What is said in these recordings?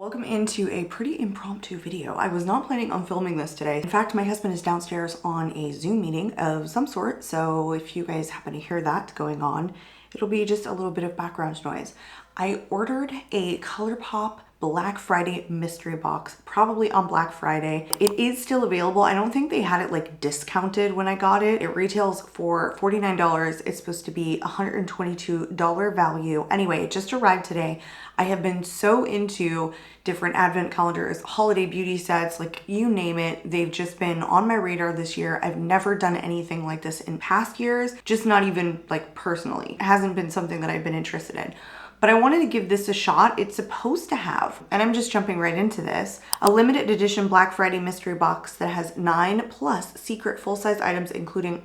Welcome into a pretty impromptu video. I was not planning on filming this today. In fact, my husband is downstairs on a Zoom meeting of some sort, so if you guys happen to hear that going on, it'll be just a little bit of background noise. I ordered a ColourPop Black Friday mystery box, probably on Black Friday. It is still available. I don't think they had it like discounted when I got it. It retails for $49. It's supposed to be $122 value. Anyway, it just arrived today. I have been so into different advent calendars, holiday beauty sets, like you name it. They've just been on my radar this year. I've never done anything like this in past years, just not even like personally. It hasn't been something that I've been interested in. But I wanted to give this a shot. It's supposed to have, and I'm just jumping right into this, a limited edition Black Friday mystery box that has 9+ secret full-size items, including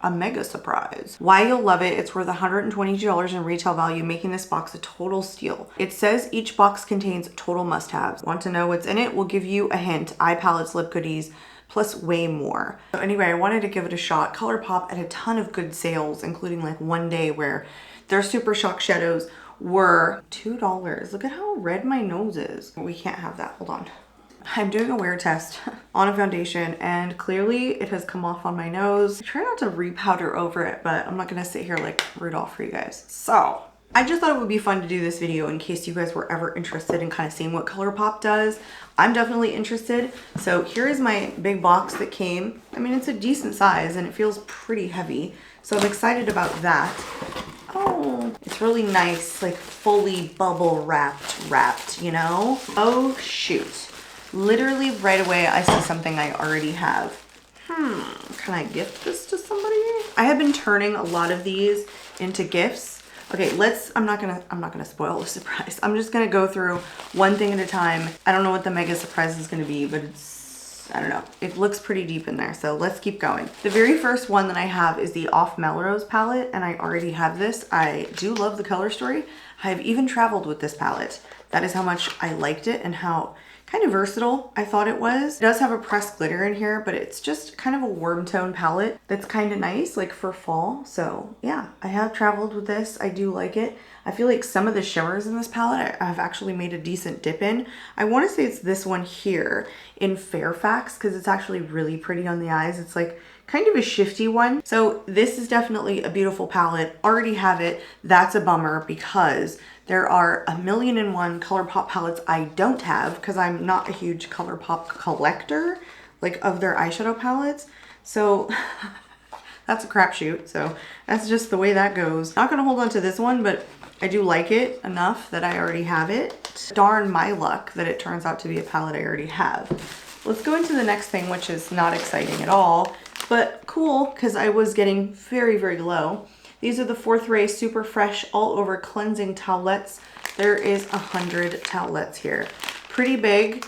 a mega surprise. Why you'll love it, it's worth $122 in retail value, making this box a total steal. It says each box contains total must-haves. Want to know what's in it? We'll give you a hint. Eye palettes, lip goodies, plus way more. So anyway, I wanted to give it a shot. ColourPop had a ton of good sales, including like one day where their Super Shock shadows were $2. Look at how red my nose is. We can't have that, hold on. I'm doing a wear test on a foundation and clearly it has come off on my nose. I try not to repowder over it, but I'm not gonna sit here like Rudolph for you guys. So I just thought it would be fun to do this video in case you guys were ever interested in kind of seeing what ColourPop does. I'm definitely interested. So here is my big box that came. I mean, it's a decent size and it feels pretty heavy. So I'm excited about that. Oh, it's really nice, like fully bubble wrapped, you know? Oh shoot. Literally right away I see something I already have. Can I gift this to somebody? I have been turning a lot of these into gifts. Okay, I'm not gonna spoil the surprise. I'm just gonna go through one thing at a time. I don't know what the mega surprise is gonna be, but I don't know. It looks pretty deep in there, so let's keep going. The very first one that I have is the Off Melrose palette, and I already have this. I do love the color story. I've even traveled with this palette. That is how much I liked it and how kind of versatile I thought it was. It does have a pressed glitter in here, but it's just kind of a warm tone palette that's kind of nice, like for fall. So yeah, I have traveled with this. I do like it. I feel like some of the shimmers in this palette I've actually made a decent dip in. I want to say it's this one here in Fairfax because it's actually really pretty on the eyes. It's like kind of a shifty one. So this is definitely a beautiful palette. Already have it. That's a bummer because there are 1,000,001 ColourPop palettes I don't have because I'm not a huge ColourPop collector, like of their eyeshadow palettes. So that's a crapshoot. So that's just the way that goes. Not gonna hold on to this one, but I do like it enough that I already have it. Darn my luck that it turns out to be a palette I already have. Let's go into the next thing, which is not exciting at all, but cool because I was getting very, very low. These are the 4th Ray Super Fresh All Over Cleansing Towelettes. There is 100 towelettes here. Pretty big.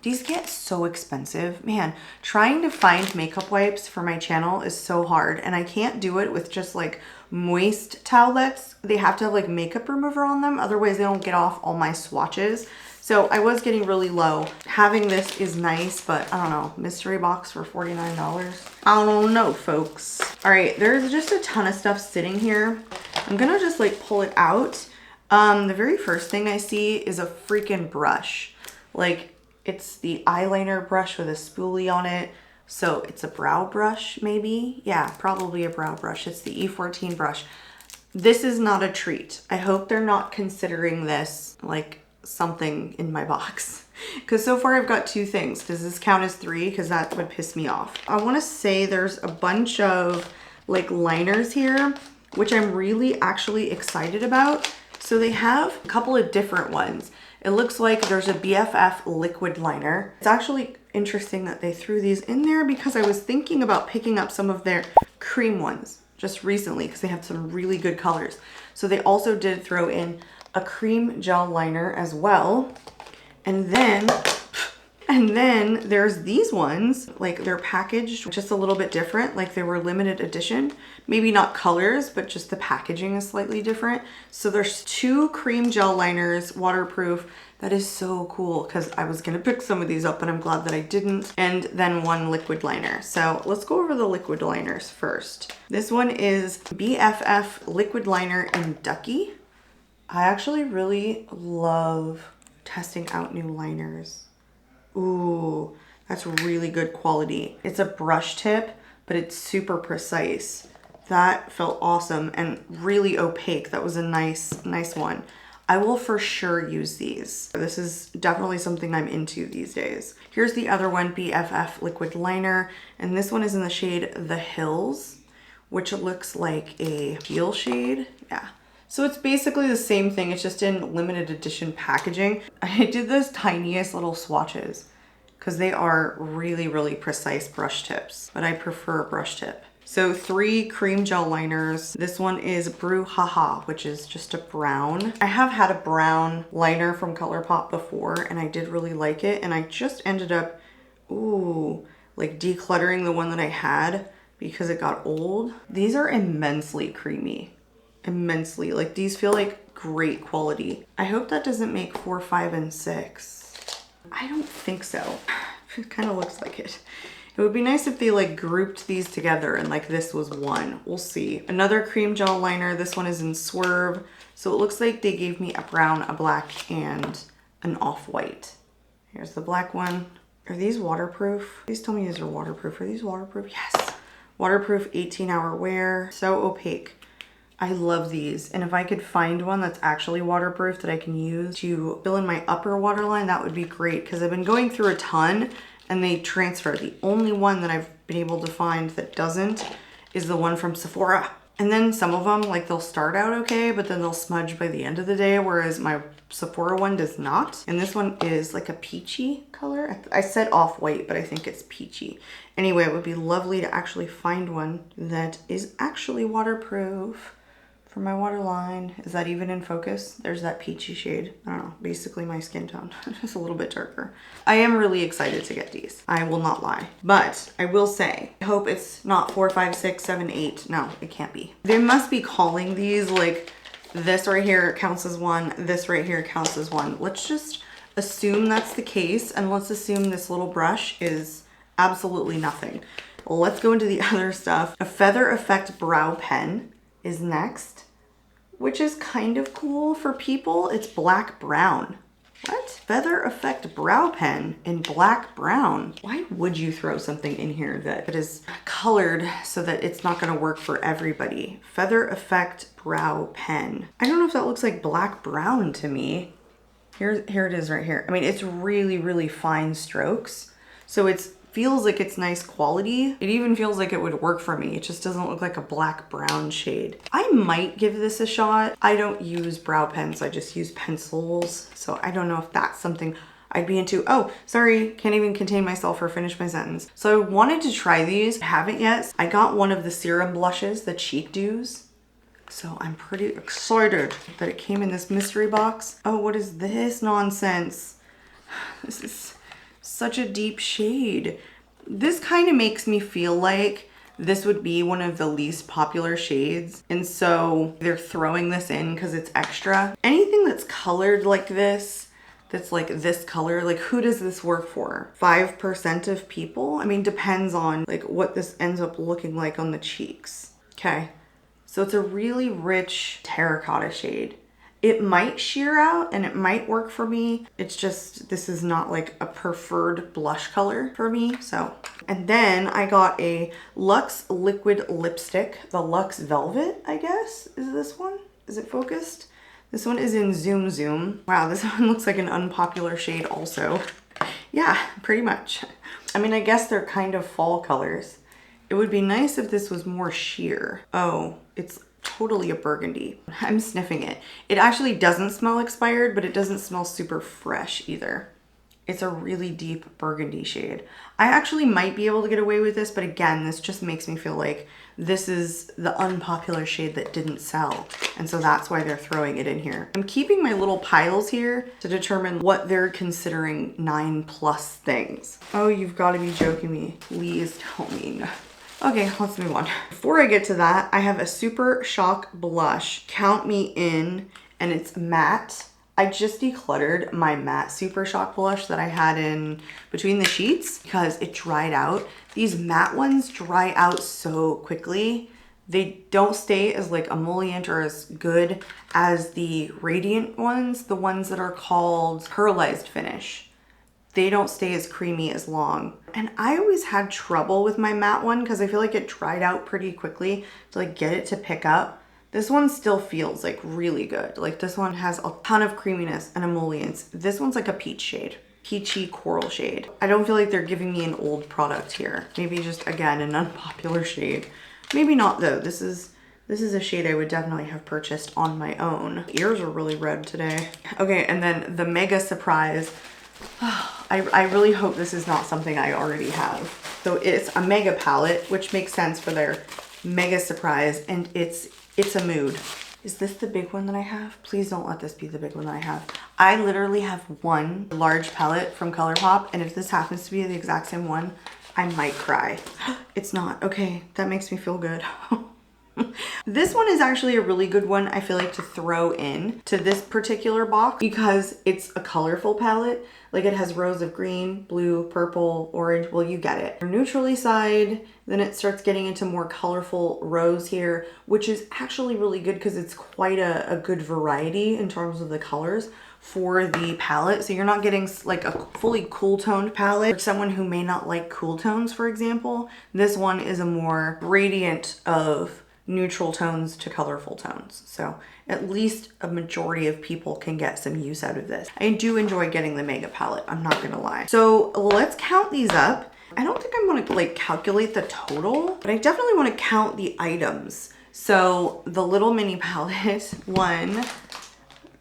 These get so expensive. Man, trying to find makeup wipes for my channel is so hard, and I can't do it with just like moist towelettes. They have to have like makeup remover on them, otherwise they don't get off all my swatches. So I was getting really low. Having this is nice, but I don't know, mystery box for $49. I don't know, folks. All right, there's just a ton of stuff sitting here. I'm gonna just like pull it out. The very first thing I see is a freaking brush. Like it's the eyeliner brush with a spoolie on it. So it's a brow brush maybe? Yeah, probably a brow brush. It's the E14 brush. This is not a treat. I hope they're not considering this like something in my box because so far I've got 2 things. Does this count as 3? Because that would piss me off. I want to say there's a bunch of like liners here, which I'm really actually excited about. So they have a couple of different ones. It looks like there's a BFF liquid liner. It's actually interesting that they threw these in there because I was thinking about picking up some of their cream ones just recently because they have some really good colors. So they also did throw in a cream gel liner as well. And then there's these ones, like they're packaged just a little bit different, like they were limited edition. Maybe not colors, but just the packaging is slightly different. So there's 2 cream gel liners, waterproof. That is so cool because I was gonna pick some of these up and I'm glad that I didn't. And then 1 liquid liner. So let's go over the liquid liners first. This one is BFF liquid liner in Ducky. I actually really love testing out new liners. Ooh, that's really good quality. It's a brush tip, but it's super precise. That felt awesome and really opaque. That was a nice one. I will for sure use these. This is definitely something I'm into these days. Here's the other one, BFF liquid liner. And this one is in the shade The Hills, which looks like a teal shade. Yeah. So it's basically the same thing. It's just in limited edition packaging. I did those tiniest little swatches because they are really, really precise brush tips, but I prefer a brush tip. So 3 cream gel liners. This one is Brouhaha, which is just a brown. I have had a brown liner from ColourPop before and I did really like it. And I just ended up, like decluttering the one that I had because it got old. These are immensely creamy, immensely. Like these feel like great quality. I hope that doesn't make 4, 5, and 6. I don't think so. It kind of looks like it. It would be nice if they like grouped these together and like this was one. We'll see. Another cream gel liner. This one is in Swerve. So it looks like they gave me a brown, a black, and an off-white. Here's the black one. Are these waterproof? Please tell me these are waterproof. Are these waterproof? Yes. Waterproof 18-hour wear. So opaque. I love these. And if I could find one that's actually waterproof that I can use to fill in my upper waterline, that would be great because I've been going through a ton and they transfer. The only one that I've been able to find that doesn't is the one from Sephora. And then some of them, like they'll start out okay, but then they'll smudge by the end of the day, whereas my Sephora one does not. And this one is like a peachy color. I said off-white, but I think it's peachy. Anyway, it would be lovely to actually find one that is actually waterproof for my waterline. Is that even in focus? There's that peachy shade. I don't know, basically my skin tone. Just a little bit darker. I am really excited to get these. I will not lie. But I will say, I hope it's not 4, 5, 6, 7, 8. No, it can't be. They must be calling these like this right here counts as one, this right here counts as one. Let's just assume that's the case and let's assume this little brush is absolutely nothing. Let's go into the other stuff. A Feather Effect brow pen is next, which is kind of cool for people. It's black brown. What? Feather Effect brow pen in black brown. Why would you throw something in here that is colored so that it's not going to work for everybody? Feather Effect brow pen. I don't know if that looks like black brown to me. Here it is right here. I mean, it's really, really fine strokes. So it's feels like it's nice quality. It even feels like it would work for me. It just doesn't look like a black brown shade. I might give this a shot. I don't use brow pens. I just use pencils. So I don't know if that's something I'd be into. Oh, sorry, can't even contain myself or finish my sentence. So I wanted to try these. I haven't yet. I got one of the serum blushes, the Cheek Dews. So I'm pretty excited that it came in this mystery box. Oh, what is this nonsense? This is such a deep shade. This kind of makes me feel like this would be one of the least popular shades. And so they're throwing this in because it's extra. Anything that's colored like this, that's like this color, like who does this work for? 5% of people? I mean, depends on like what this ends up looking like on the cheeks. Okay, so it's a really rich terracotta shade. It might sheer out and it might work for me. It's just, this is not like a preferred blush color for me, so. And then I got a Luxe liquid lipstick, the Luxe Velvet, I guess, is this one? Is it focused? This one is in Zoom Zoom. Wow, this one looks like an unpopular shade also. Yeah, pretty much. I mean, I guess they're kind of fall colors. It would be nice if this was more sheer. Oh, it's totally a burgundy. I'm sniffing it. It actually doesn't smell expired, but it doesn't smell super fresh either. It's a really deep burgundy shade. I actually might be able to get away with this, but again, this just makes me feel like this is the unpopular shade that didn't sell. And so that's why they're throwing it in here. I'm keeping my little piles here to determine what they're considering 9+ things. Oh, you've got to be joking me. Please tell me no. Okay, let's move on. Before I get to that, I have a Super Shock blush. Count me in, and it's matte. I just decluttered my matte Super Shock blush that I had in Between the Sheets because it dried out. These matte ones dry out so quickly They don't stay as like emollient or as good as the Radiant ones, the ones that are called pearlized finish. They don't stay as creamy as long. And I always had trouble with my matte one because I feel like it dried out pretty quickly to like get it to pick up. This one still feels like really good. Like this one has a ton of creaminess and emollients. This one's like a peach shade. Peachy coral shade. I don't feel like they're giving me an old product here. Maybe just, again, an unpopular shade. Maybe not though. This is a shade I would definitely have purchased on my own. Ears are really red today. Okay, and then the mega surprise. I really hope this is not something I already have. So it's a mega palette, which makes sense for their mega surprise, and it's a mood. Is this the big one that I have? Please don't let this be the big one that I have. I literally have one large palette from ColourPop, and if this happens to be the exact same one, I might cry. It's not. Okay, that makes me feel good. This one is actually a really good one, I feel like, to throw in to this particular box because it's a colorful palette. Like it has rows of green, blue, purple, orange. Well, you get it. Neutrally side, then it starts getting into more colorful rows here, which is actually really good because it's quite a good variety in terms of the colors for the palette. So you're not getting like a fully cool toned palette. For someone who may not like cool tones, for example, this one is a more gradient of neutral tones to colorful tones. So at least a majority of people can get some use out of this. I do enjoy getting the mega palette, I'm not gonna lie. So let's count these up. I don't think I'm gonna like calculate the total, but I definitely wanna count the items. So the little mini palette, 1,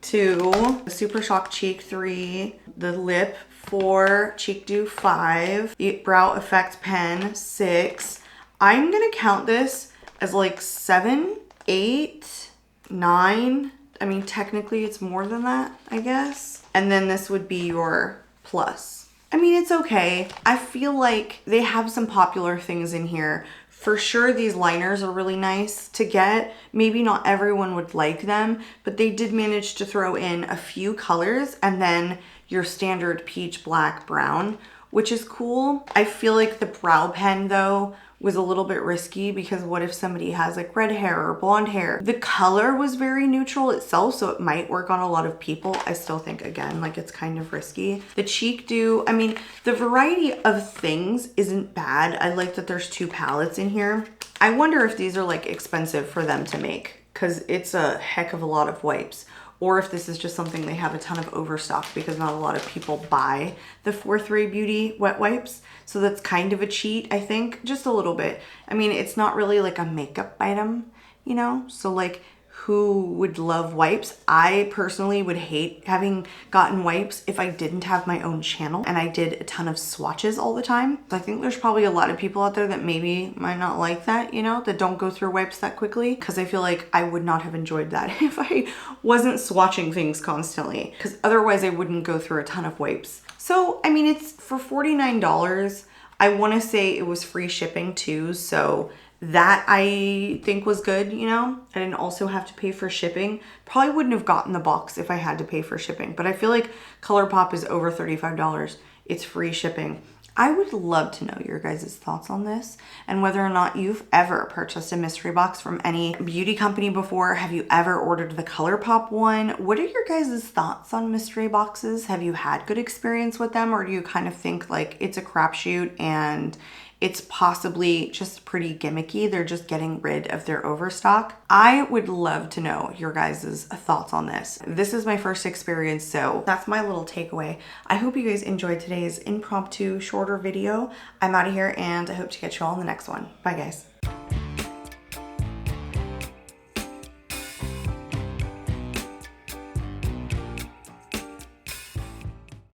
2, the Super Shock Cheek 3, the lip 4, Cheek Dew 5, the Brow Effect pen 6. I'm gonna count this as like 7, 8, 9. I mean, technically it's more than that, I guess. And then this would be your plus. I mean, it's okay. I feel like they have some popular things in here. For sure, these liners are really nice to get. Maybe not everyone would like them, but they did manage to throw in a few colors and then your standard peach, black, brown, which is cool. I feel like the brow pen though was a little bit risky because what if somebody has like red hair or blonde hair? The color was very neutral itself, so it might work on a lot of people. I still think, again, like it's kind of risky. The Cheek Dew, I mean, the variety of things isn't bad. I like that there's 2 palettes in here. I wonder if these are like expensive for them to make because it's a heck of a lot of wipes. Or if this is just something they have a ton of overstock because not a lot of people buy the 4-3 Beauty wet wipes. So that's kind of a cheat, I think, just a little bit. I mean, it's not really like a makeup item, you know? So like, who would love wipes? I personally would hate having gotten wipes if I didn't have my own channel and I did a ton of swatches all the time. So I think there's probably a lot of people out there that maybe might not like that, you know, that don't go through wipes that quickly, because I feel like I would not have enjoyed that if I wasn't swatching things constantly, because otherwise I wouldn't go through a ton of wipes. So, I mean, it's for $49. I want to say it was free shipping too, so that I think was good, you know? I didn't also have to pay for shipping. Probably wouldn't have gotten the box if I had to pay for shipping, but I feel like ColourPop is over $35. It's free shipping. I would love to know your guys' thoughts on this and whether or not you've ever purchased a mystery box from any beauty company before. Have you ever ordered the ColourPop one? What are your guys' thoughts on mystery boxes? Have you had good experience with them, or do you kind of think like it's a crapshoot and it's possibly just pretty gimmicky? They're just getting rid of their overstock. I would love to know your guys' thoughts on this. This is my first experience, so that's my little takeaway. I hope you guys enjoyed today's impromptu shorter video. I'm out of here and I hope to catch you all in the next one. Bye guys.